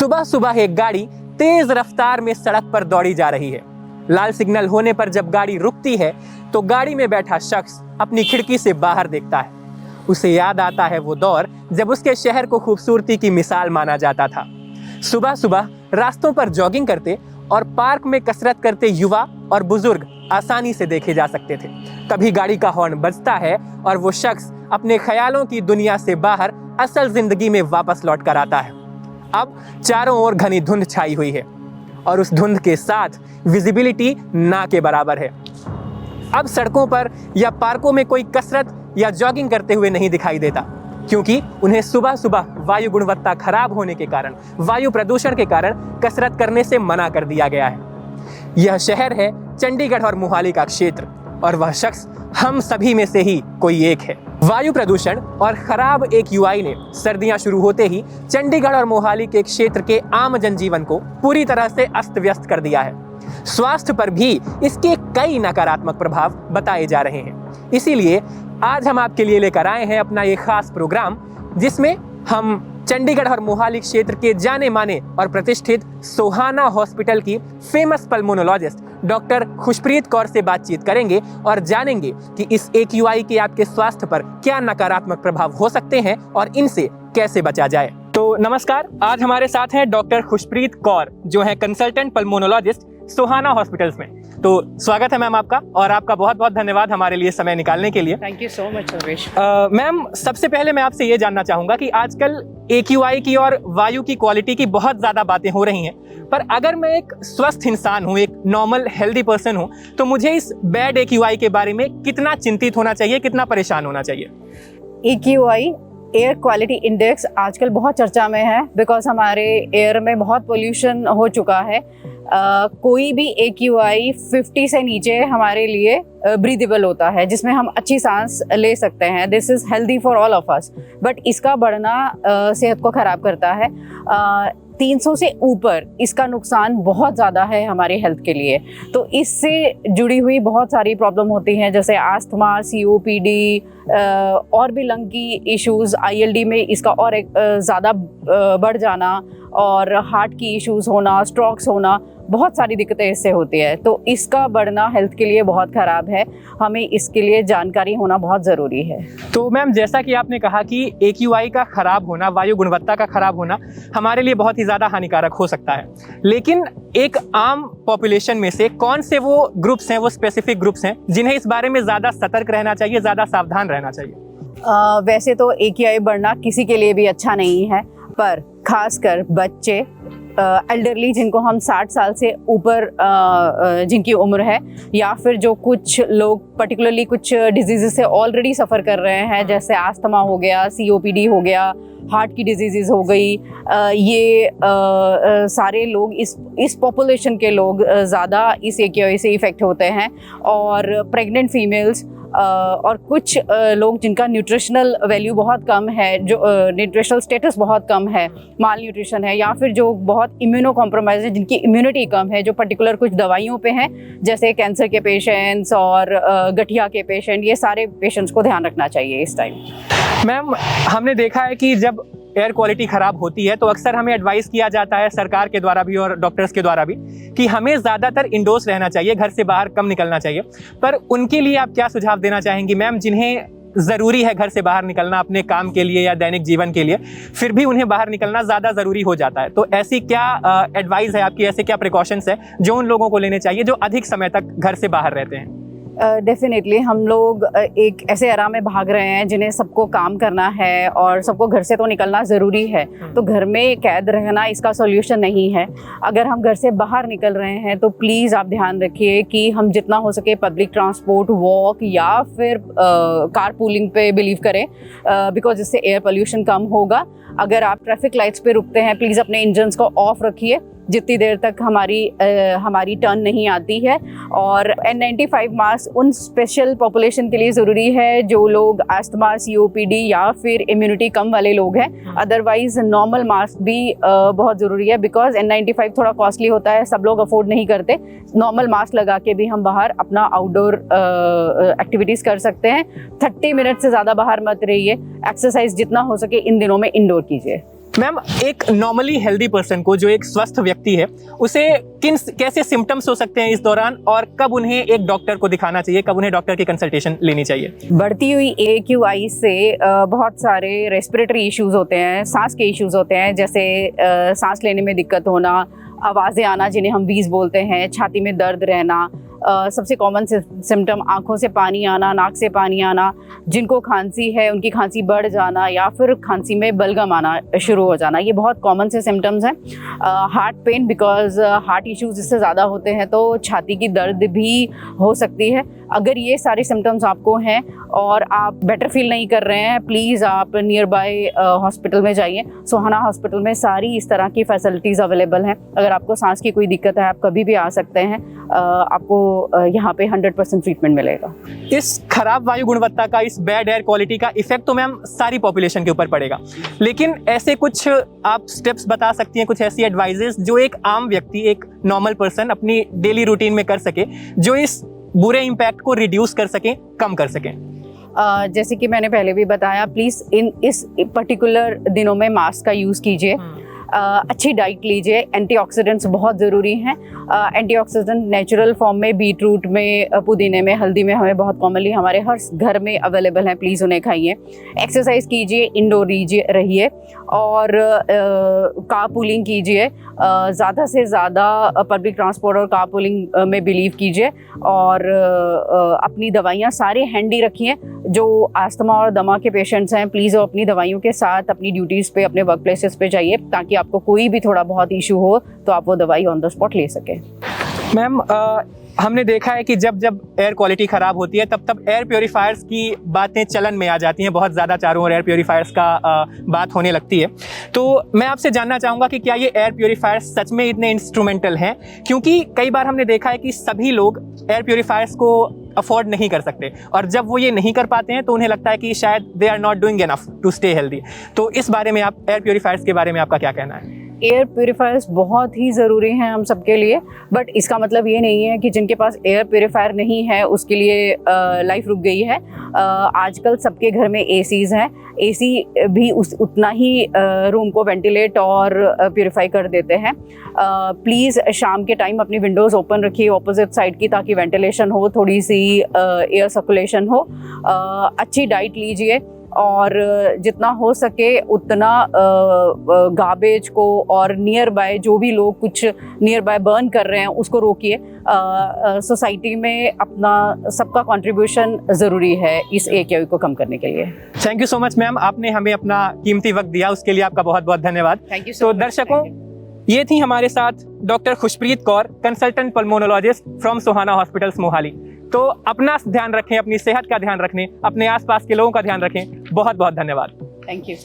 सुबह सुबह एक गाड़ी तेज रफ्तार में सड़क पर दौड़ी जा रही है। लाल सिग्नल होने पर जब गाड़ी रुकती है तो गाड़ी में बैठा शख्स अपनी खिड़की से बाहर देखता है। उसे याद आता है वो दौर जब उसके शहर को खूबसूरती की मिसाल माना जाता था। सुबह सुबह रास्तों पर जॉगिंग करते और पार्क में कसरत करते युवा और बुजुर्ग आसानी से देखे जा सकते थे। कभी गाड़ी का हॉर्न बजता है और वो शख्स अपने ख्यालों की दुनिया से बाहर असल जिंदगी में वापस लौट कर आता है। अब चारों ओर घनी धुंध छाई हुई है और उस धुंध के साथ विजिबिलिटी ना के बराबर है। अब सड़कों पर या पार्कों में कोई कसरत या जॉगिंग करते हुए नहीं दिखाई देता, क्योंकि उन्हें सुबह सुबह वायु गुणवत्ता खराब होने के कारण, वायु प्रदूषण के कारण कसरत करने से मना कर दिया गया है। यह शहर है चंडीगढ़ और मोहाली का क्षेत्र, और वह शख्स हम सभी में से ही कोई एक है। वायु प्रदूषण और खराब AQI ने सर्दियां शुरू होते ही चंडीगढ़ और मोहाली के क्षेत्र के आम जनजीवन को पूरी तरह से अस्त व्यस्त कर दिया है। स्वास्थ्य पर भी इसके कई नकारात्मक प्रभाव बताए जा रहे हैं। इसीलिए आज हम आपके लिए लेकर आए हैं अपना ये खास प्रोग्राम, जिसमें हम चंडीगढ़ और मोहाली क्षेत्र के जाने माने और प्रतिष्ठित सोहाना हॉस्पिटल की famous pulmonologist doctor Khushpreet Kaur से बातचीत करेंगे और जानेंगे कि इस AQI के आपके स्वास्थ्य पर क्या नकारात्मक प्रभाव हो सकते हैं और इनसे कैसे बचा जाए। तो नमस्कार, आज हमारे साथ हैं डॉक्टर खुशप्रीत कौर, जो है कंसल्टेंट पल्मोनोलॉजिस्ट सोहाना हॉस्पिटल्स में। तो स्वागत है मैम आपका, और आपका बहुत बहुत धन्यवाद हमारे लिए समय निकालने के लिए। Thank you so much Sarvesh. Ma'am, सबसे पहले मैं आपसे ये जानना चाहूंगा कि आजकल AQI की और वायु की क्वालिटी की बहुत ज़्यादा बातें हो रही हैं, पर अगर मैं एक स्वस्थ इंसान हूँ, एक नॉर्मल हेल्दी पर्सन हूँ, तो मुझे इस बैड AQI के बारे में कितना चिंतित होना चाहिए, कितना परेशान होना चाहिए? AQI एयर क्वालिटी इंडेक्स आजकल बहुत चर्चा में है, बिकॉज हमारे एयर में बहुत पोल्यूशन हो चुका है। कोई भी AQI 50 से नीचे हमारे लिए ब्रीदेबल होता है, जिसमें हम अच्छी सांस ले सकते हैं। This is healthy for all of us, but इसका बढ़ना सेहत को ख़राब करता है। 300 से ऊपर इसका नुकसान बहुत ज़्यादा है हमारी हेल्थ के लिए। तो इससे जुड़ी हुई बहुत सारी प्रॉब्लम होती हैं, जैसे आस्थमा, COPD और भी लंग की इश्यूज़, ILD में इसका और एक ज़्यादा बढ़ जाना, और हार्ट की इश्यूज़ होना, स्ट्रोक्स होना, बहुत सारी दिक्कतें इससे होती है। तो इसका बढ़ना हेल्थ के लिए बहुत ख़राब है। हमें इसके लिए जानकारी होना बहुत ज़रूरी है। तो मैम, जैसा कि आपने कहा कि AQI का ख़राब होना, वायु गुणवत्ता का ख़राब होना हमारे लिए बहुत ही ज़्यादा हानिकारक हो सकता है, लेकिन एक आम पॉपुलेशन में से कौन से वो ग्रुप्स हैं, वो स्पेसिफिक ग्रुप्स हैं जिन्हें इस बारे में ज़्यादा सतर्क रहना चाहिए, ज़्यादा सावधान रहना चाहिए? वैसे तो AQI बढ़ना किसी के लिए भी अच्छा नहीं है, पर खासकर बच्चे, एल्डरली जिनको हम 60 साल से ऊपर जिनकी उम्र है, या फिर जो कुछ लोग पर्टिकुलरली कुछ डिजीज़ से ऑलरेडी सफ़र कर रहे हैं, जैसे आस्थमा हो गया, COPD हो गया, हार्ट की डिजीज़ हो गई, ये सारे लोग, इस पॉपुलेशन के लोग ज़्यादा इस AQI से इफ़ेक्ट होते हैं। और प्रेग्नेंट फीमेल्स और कुछ लोग जिनका न्यूट्रिशनल वैल्यू बहुत कम है, जो न्यूट्रिशनल स्टेटस बहुत कम है, माल न्यूट्रिशन है, या फिर जो बहुत इम्यूनो कॉम्प्रोमाइज है, जिनकी इम्यूनिटी कम है, जो पर्टिकुलर कुछ दवाइयों पे हैं, जैसे कैंसर के पेशेंट्स और गठिया के पेशेंट, ये सारे पेशेंट्स को ध्यान रखना चाहिए इस टाइम। मैम, हमने देखा है कि जब एयर क्वालिटी ख़राब होती है तो अक्सर हमें एडवाइस किया जाता है सरकार के द्वारा भी और डॉक्टर्स के द्वारा भी कि हमें ज़्यादातर इंडोर्स रहना चाहिए, घर से बाहर कम निकलना चाहिए। पर उनके लिए आप क्या सुझाव देना चाहेंगी मैम, जिन्हें ज़रूरी है घर से बाहर निकलना अपने काम के लिए या दैनिक जीवन के लिए, फिर भी उन्हें बाहर निकलना ज़्यादा ज़रूरी हो जाता है? तो ऐसी क्या एडवाइस है आपकी, ऐसे क्या प्रिकॉशंस है जो उन लोगों को लेने चाहिए जो अधिक समय तक घर से बाहर रहते हैं? डेफिनेटली हम लोग एक ऐसे एरा में भाग रहे हैं जिन्हें सबको काम करना है और सबको घर से तो निकलना ज़रूरी है। तो घर में कैद रहना इसका सॉल्यूशन नहीं है। अगर हम घर से बाहर निकल रहे हैं तो प्लीज़ आप ध्यान रखिए कि हम जितना हो सके पब्लिक ट्रांसपोर्ट, वॉक या फिर कार पूलिंग पे बिलीव करें, बिकॉज इससे एयर पोल्यूशन कम होगा। अगर आप ट्रैफिक लाइट्स पे रुकते हैं, प्लीज़ अपने इंजन्स को ऑफ रखिए जितनी देर तक हमारी टर्न नहीं आती है। और N95 मास्क उन स्पेशल पॉपुलेशन के लिए ज़रूरी है जो लोग अस्थमा, COPD या फिर इम्यूनिटी कम वाले लोग हैं। अदरवाइज नॉर्मल मास्क भी बहुत ज़रूरी है, बिकॉज N95 थोड़ा कॉस्टली होता है, सब लोग अफोर्ड नहीं करते। नॉर्मल मास्क लगा के भी हम बाहर अपना आउटडोर एक्टिविटीज़ कर सकते हैं। 30 मिनट से ज़्यादा बाहर मत रहिए। एक्सरसाइज जितना हो सके इन दिनों में इंडोर कीजिए। मैम, एक नॉर्मली हेल्दी पर्सन को, जो एक स्वस्थ व्यक्ति है, उसे कैसे सिम्टम्स हो सकते हैं इस दौरान, और कब उन्हें एक डॉक्टर को दिखाना चाहिए, कब उन्हें डॉक्टर की कंसल्टेशन लेनी चाहिए? बढ़ती हुई AQI से बहुत सारे रेस्पिरेटरी इश्यूज होते हैं, सांस के इश्यूज होते हैं, जैसे सांस लेने में दिक्कत होना, आवाज़ें आना जिन्हें हम वीज बोलते हैं, छाती में दर्द रहना, सबसे कॉमन सिम्टम आँखों से पानी आना, नाक से पानी आना, जिनको खांसी है उनकी खांसी बढ़ जाना या फिर खांसी में बलगम आना शुरू हो जाना, ये बहुत कॉमन से सिम्टम्स हैं। Heart pen, because heart issues इससे ज़्यादा होते हैं तो छाती की दर्द भी हो सकती है। अगर ये सारे सिम्टम्स आपको हैं और आप बेटर फील नहीं कर रहे हैं, प्लीज़ आप नियर बाय हॉस्पिटल में जाइए। सोहाना हॉस्पिटल में सारी इस तरह की फैसिलिटीज़ अवेलेबल हैं। अगर आपको सांस की कोई दिक्कत है, आप कभी भी आ सकते हैं, आपको यहाँ पे 100% ट्रीटमेंट मिलेगा। इस खराब वायु गुणवत्ता का, इस बैड एयर क्वालिटी का इफेक्ट तो मैम सारी पॉपुलेशन के ऊपर पड़ेगा, लेकिन ऐसे कुछ आप स्टेप्स बता सकती हैं, कुछ ऐसी एडवाइजेस जो एक आम व्यक्ति, एक नॉर्मल पर्सन अपनी डेली रूटीन में कर सके, जो इस बुरे इम्पैक्ट को रिड्यूस कर सकें, कम कर सकें? जैसे कि मैंने पहले भी बताया, प्लीज़ इस पर्टिकुलर दिनों में मास्क का यूज़ कीजिए, अच्छी डाइट लीजिए, एंटीऑक्सीडेंट्स बहुत ज़रूरी हैं। एंटीऑक्सीडेंट नेचुरल फॉर्म में बीट रूट में, पुदीने में, हल्दी में हमें बहुत कॉमनली हमारे हर घर में अवेलेबल हैं, प्लीज़ उन्हें खाइए। एक्सरसाइज कीजिए, इंडोर रहिए और कारपूलिंग कीजिए, ज़्यादा से ज़्यादा पब्लिक ट्रांसपोर्ट और कारपूलिंग में बिलीव कीजिए और अपनी दवाइयाँ सारे हैंडी रखिए। जो अस्थमा और दमा के पेशेंट्स हैं, प्लीज़ वो अपनी दवाइयों के साथ अपनी ड्यूटीज़ पे, अपने वर्क प्लेसेस पे जाइए, ताकि आपको कोई भी थोड़ा बहुत इशू हो तो आप वो दवाई ऑन द स्पॉट ले सकें। मैम, हमने देखा है कि जब जब एयर क्वालिटी ख़राब होती है, तब तब एयर प्योरीफायर्स की बातें चलन में आ जाती हैं, बहुत ज़्यादा चारों ओर एयर प्योरीफायर्स का बात होने लगती है। तो मैं आपसे जानना चाहूँगा कि क्या ये एयर प्योरीफायर्स सच में इतने इंस्ट्रूमेंटल हैं? क्योंकि कई बार हमने देखा है कि सभी लोग एयर प्योरीफायर्स को अफोर्ड नहीं कर सकते, और जब वो ये नहीं कर पाते हैं तो उन्हें लगता है कि शायद they are not doing enough to stay healthy. तो इस बारे में, आप एयर प्योरीफायर्स के बारे में आपका क्या कहना है? एयर प्योरीफायर्स बहुत ही ज़रूरी हैं हम सबके लिए, बट इसका मतलब ये नहीं है कि जिनके पास एयर प्योरीफायर नहीं है उसके लिए लाइफ रुक गई है। आजकल सबके घर में एसीज हैं, एसी भी उतना ही रूम को वेंटिलेट और प्योरीफाई कर देते हैं। प्लीज़ शाम के टाइम अपनी विंडोज़ ओपन रखिए ऑपोजिट साइड की, ताकि वेंटिलेशन हो, थोड़ी सी एयर सर्कुलेशन हो। अच्छी डाइट लीजिए और जितना हो सके उतना गार्बेज को और नियर बाय जो भी लोग कुछ नियर बाय बर्न कर रहे हैं उसको रोकिए। सोसाइटी में अपना सबका कंट्रीब्यूशन ज़रूरी है इस AQI को कम करने के लिए। Thank you so much ma'am, आपने हमें अपना कीमती वक्त दिया, उसके लिए आपका बहुत बहुत धन्यवाद। Thank you. तो दर्शकों, ये थी हमारे साथ doctor Khushpreet Kaur, consultant pulmonologist from Sohana hospitals Mohali. तो अपना ध्यान रखें, अपनी सेहत का ध्यान रखें, अपने आसपास के लोगों का ध्यान रखें। बहुत बहुत धन्यवाद। Thank you.